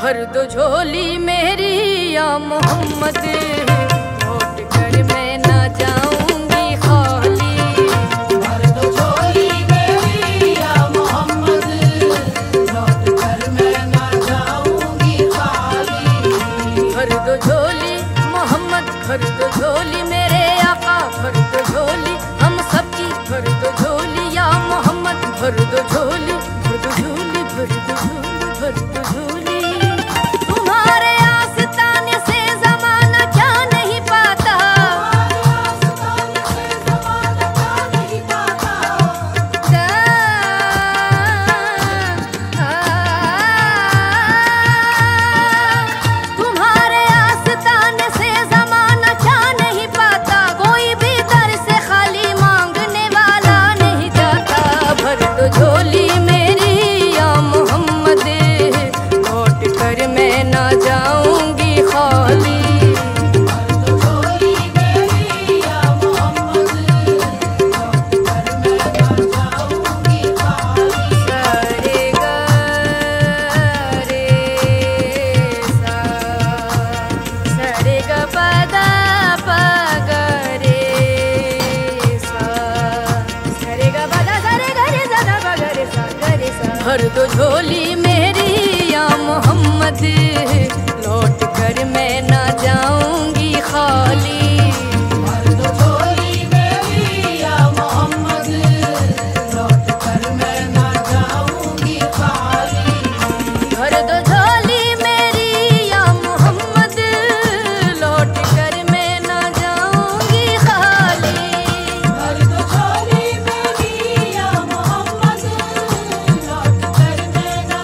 भर दो झोली मेरी या मोहम्मद, लौट कर मैं ना जाऊंगी खाली। भर दो झोली मेरी या मोहम्मद, लौट कर मैं ना जाऊंगी खाली। भर दो झोली मोहम्मद, भर दो झोली मेरे आका, भर दो झोली हम सबकी, भर दो झोली या मोहम्मद, भर दो झोली, भर दो झोली, भर दो झोली, भर दो झोली। तुम्हारे आस्ताने से ज़माना क्या नहीं पाता, आस्ताने से ज़माना क्या नहीं पाता। तुम्हारे आस्ताने से ज़माना क्या नहीं पाता, कोई भी दर से खाली मांगने वाला नहीं जाता। भर दो झोली मेरी या मोहम्मद, लौट कर मैं ना जाऊंगी खाली। भर दो झोली मेरी या मोहम्मद, लौट कर मैं ना जाऊंगी खाली। सारे गा रे सा, सारे गा पदा पा गा रे सा, सारे गा पदा सारे गा रे सा दा पा गा रे सा गा रे सा। भर दो झोली मेरी या मोहम्मद, लौट कर मैं ना जाऊंगी खाली। भर दो झोली मेरी या मोहम्मद, लौट कर मैं ना जाऊंगी खाली। भर दो झोली मेरी या मोहम्मद, लौट कर मैं ना जाऊंगी खाली। भर दो झोली मेरी या मोहम्मद, लौट कर मैं ना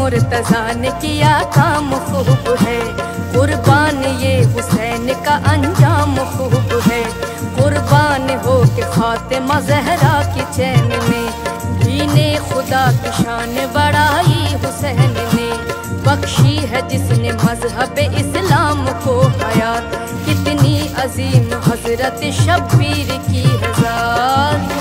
मुर्तज़ा ने किया काम खूब है, कुर्बान ये हुसैन का अंजाम खूब है। कुर्बान हो के फातिमा ज़हरा की चैन में, दीने खुदा की शान बढ़ाई हुसैन ने। बख्शी है जिसने मजहब इस्लाम को हयात, कितनी अजीम हजरत शब्बीर की है ज़ात।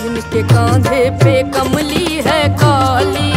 जिनके कांधे पे कमली है काली,